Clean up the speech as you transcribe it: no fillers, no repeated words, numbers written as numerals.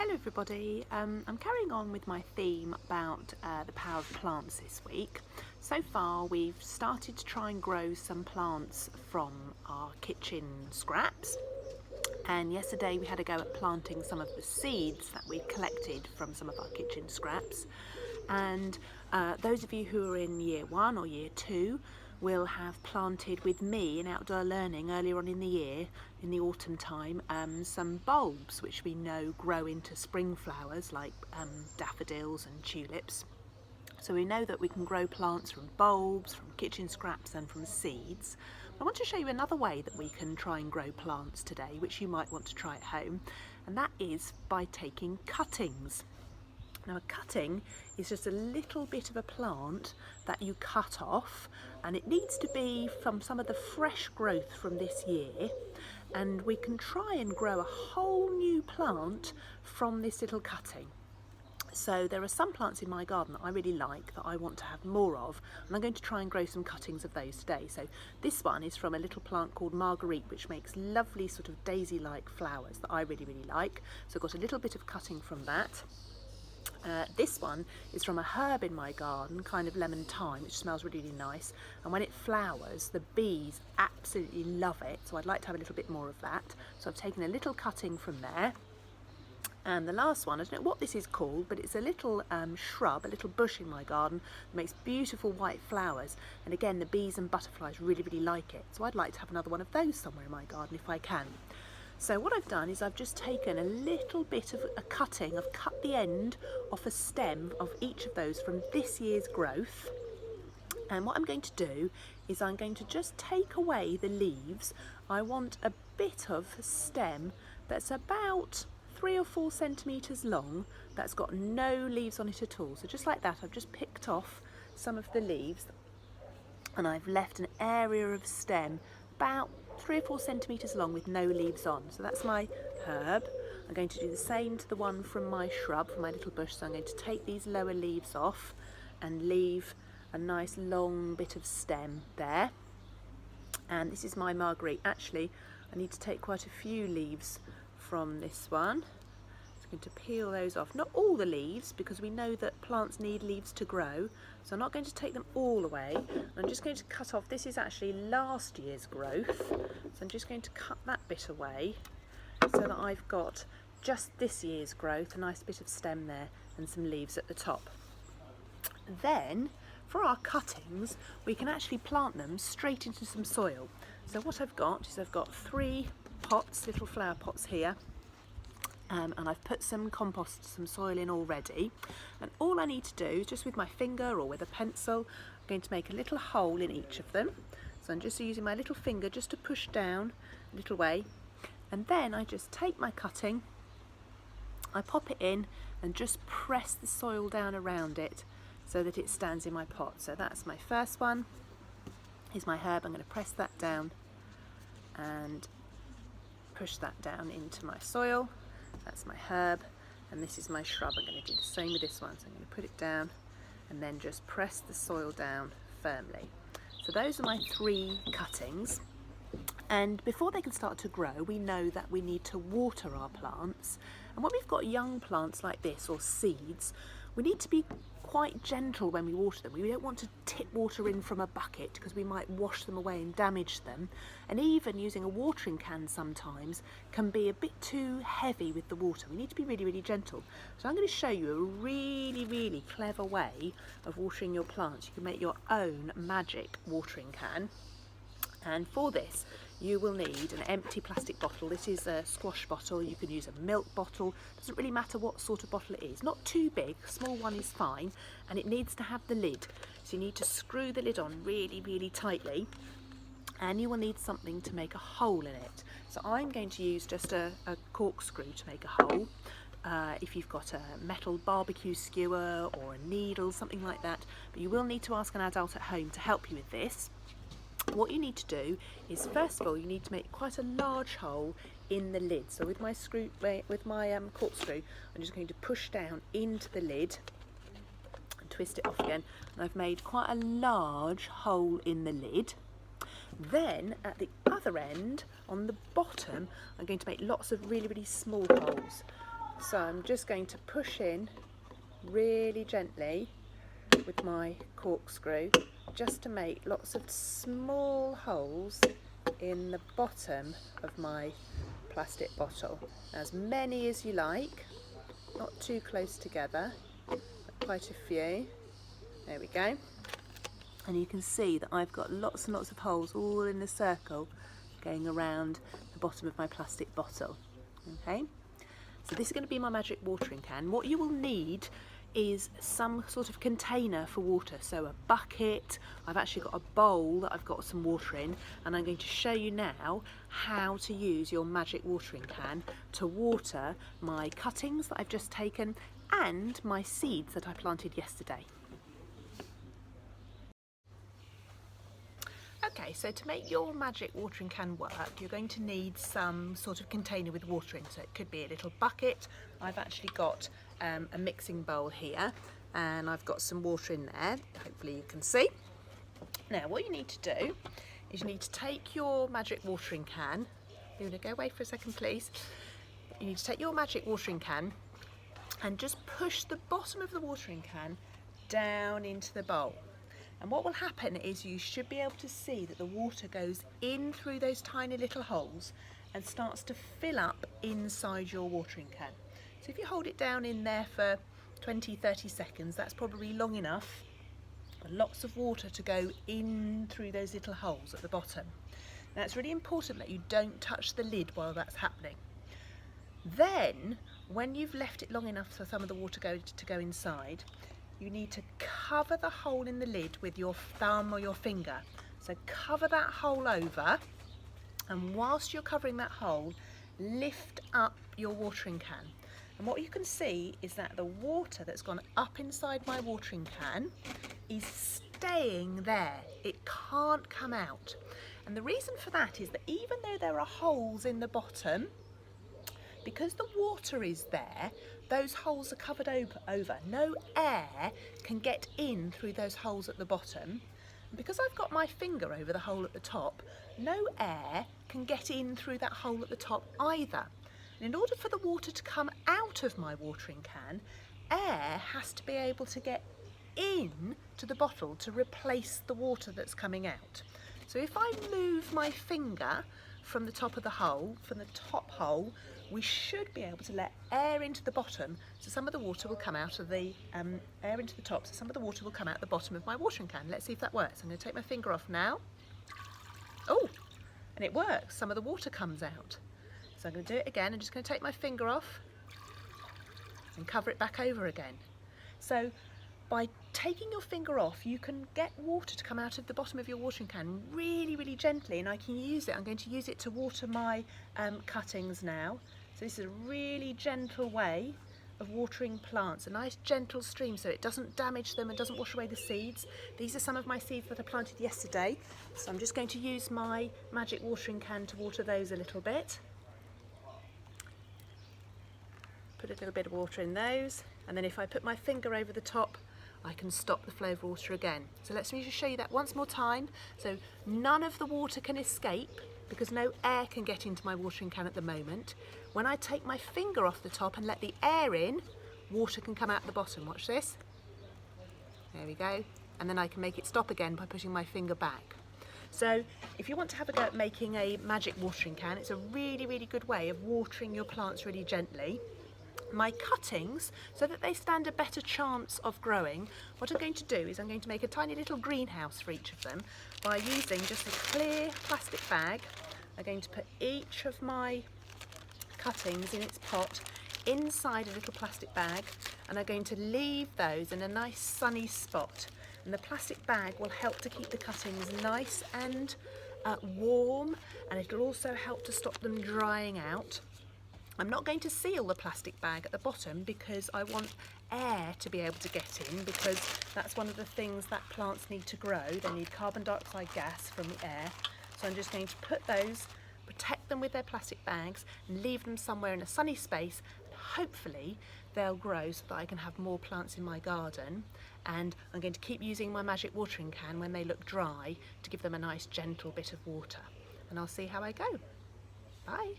Hello everybody, I'm carrying on with my theme about the power of plants this week. So far we've started to try and grow some plants from our kitchen scraps, and yesterday we had a go at planting some of the seeds that we collected from some of our kitchen scraps. And those of you who are in year 1 or year 2 will have planted with me in outdoor learning earlier on in the year, in the autumn time, some bulbs which we know grow into spring flowers like daffodils and tulips. So we know that we can grow plants from bulbs, from kitchen scraps and from seeds. I want to show you another way that we can try and grow plants today, which you might want to try at home, and that is by taking cuttings. Now, a cutting is just a little bit of a plant that you cut off, and it needs to be from some of the fresh growth from this year, and we can try and grow a whole new plant from this little cutting. So there are some plants in my garden that I really like, that I want to have more of, and I'm going to try and grow some cuttings of those today. So this one is from a little plant called Marguerite, which makes lovely sort of daisy-like flowers that I really like. So I've got a little bit of cutting from that. This one is from a herb in my garden, kind of lemon thyme, which smells really nice, and when it flowers the bees absolutely love it, so I'd like to have a little bit more of that. So I've taken a little cutting from there. And the last one, I don't know what this is called, but it's a little shrub, a little bush in my garden that makes beautiful white flowers, and again the bees and butterflies really like it, so I'd like to have another one of those somewhere in my garden if I can. So what I've done is I've just taken a little bit of a cutting, I've cut the end off a stem of each of those from this year's growth, and what I'm going to do is I'm going to just take away the leaves. I want a bit of stem that's about 3 or 4 centimetres long, that's got no leaves on it at all. So just like that, I've just picked off some of the leaves and I've left an area of stem about 3 or 4 centimetres long with no leaves on. So that's my herb. I'm going to do the same to the one from my shrub, from my little bush. So I'm going to take these lower leaves off and leave a nice long bit of stem there. And this is my Marguerite. Actually, I need to take quite a few leaves from this one. So I'm going to peel those off. Not all the leaves, because we know that plants need leaves to grow. So I'm not going to take them all away. I'm just going to cut off, this is actually last year's growth. So I'm just going to cut that bit away so that I've got just this year's growth, a nice bit of stem there and some leaves at the top. Then for our cuttings, we can actually plant them straight into some soil. So what I've got is I've got 3 pots, little flower pots here, and I've put some compost, some soil in already, and all I need to do is just with my finger or with a pencil, I'm going to make a little hole in each of them. So I'm just using my little finger just to push down a little way, and then I just take my cutting, I pop it in and just press the soil down around it so that it stands in my pot. So that's my first one, is my herb. I'm going to press that down and push that down into my soil. That's my herb, and this is my shrub. I'm going to do the same with this one. So I'm going to put it down and then just press the soil down firmly. So those are my 3 cuttings, and before they can start to grow, we know that we need to water our plants. And when we've got young plants like this, or seeds, we need to be quite gentle when we water them. We don't want to tip water in from a bucket because we might wash them away and damage them. And even using a watering can sometimes can be a bit too heavy with the water. We need to be really gentle. So I'm going to show you a really clever way of watering your plants. You can make your own magic watering can. And for this, you will need an empty plastic bottle. This is a squash bottle. You can use a milk bottle. Doesn't really matter what sort of bottle it is. Not too big, a small one is fine, and it needs to have the lid. So you need to screw the lid on really tightly, and you will need something to make a hole in it. So I'm going to use just a corkscrew to make a hole. If you've got a metal barbecue skewer or a needle, something like that, but you will need to ask an adult at home to help you with this. What you need to do is, first of all, you need to make quite a large hole in the lid. So with my corkscrew, I'm just going to push down into the lid and twist it off again. And I've made quite a large hole in the lid. Then at the other end, on the bottom, I'm going to make lots of really small holes. So I'm just going to push in really gently with my corkscrew just to make lots of small holes in the bottom of my plastic bottle. As many as you like, not too close together, but quite a few. There we go. And you can see that I've got lots and lots of holes all in a circle going around the bottom of my plastic bottle. Okay, so this is going to be my magic watering can. What you will need is some sort of container for water, so a bucket. I've actually got a bowl that I've got some water in, and I'm going to show you now how to use your magic watering can to water my cuttings that I've just taken and my seeds that I planted yesterday. Okay, so to make your magic watering can work, you're going to need some sort of container with water in. So it could be a little bucket. I've actually got a mixing bowl here, and I've got some water in there. Hopefully you can see. Now what you need to do is you need to take your magic watering can. You want to go away for a second, please. You need to take your magic watering can and just push the bottom of the watering can down into the bowl. And what will happen is you should be able to see that the water goes in through those tiny little holes and starts to fill up inside your watering can. So if you hold it down in there for 20-30 seconds, that's probably long enough for lots of water to go in through those little holes at the bottom. Now it's really important that you don't touch the lid while that's happening. Then, when you've left it long enough for some of the water to go inside, you need to cover the hole in the lid with your thumb or your finger. So cover that hole over, and whilst you're covering that hole, lift up your watering can. And what you can see is that the water that's gone up inside my watering can is staying there. It can't come out. And the reason for that is that even though there are holes in the bottom, because the water is there, those holes are covered over. No air can get in through those holes at the bottom. And because I've got my finger over the hole at the top, no air can get in through that hole at the top either. And in order for the water to come out of my watering can, air has to be able to get in to the bottle to replace the water that's coming out. So if I move my finger from the top of the hole, from the top hole, we should be able to let air into the bottom, so some of the water will come out of the air into the top, so some of the water will come out the bottom of my watering can. Let's see if that works. I'm going to take my finger off now. Oh, and it works. Some of the water comes out. So I'm going to do it again. I'm just going to take my finger off and cover it back over again. So by taking your finger off, you can get water to come out of the bottom of your watering can really, really gently, and I can use it. I'm going to use it to water my cuttings now. So this is a really gentle way of watering plants, a nice gentle stream so it doesn't damage them and doesn't wash away the seeds. These are some of my seeds that I planted yesterday, so I'm just going to use my magic watering can to water those a little bit. Put a little bit of water in those, and then if I put my finger over the top, I can stop the flow of water again. So let me just show you that once more time. So none of the water can escape because no air can get into my watering can at the moment. When I take my finger off the top and let the air in, water can come out the bottom. Watch this. There we go. And then I can make it stop again by putting my finger back. So if you want to have a go at making a magic watering can, it's a really, really good way of watering your plants really gently. My cuttings, so that they stand a better chance of growing, what I'm going to do is I'm going to make a tiny little greenhouse for each of them by using just a clear plastic bag. I'm going to put each of my cuttings in its pot inside a little plastic bag, and I'm going to leave those in a nice sunny spot, and the plastic bag will help to keep the cuttings nice and warm, and it'll also help to stop them drying out. I'm not going to seal the plastic bag at the bottom because I want air to be able to get in, because that's one of the things that plants need to grow. They need carbon dioxide gas from the air. So I'm just going to put those, protect them with their plastic bags and leave them somewhere in a sunny space. Hopefully they'll grow so that I can have more plants in my garden. And I'm going to keep using my magic watering can when they look dry to give them a nice gentle bit of water. And I'll see how I go. Bye.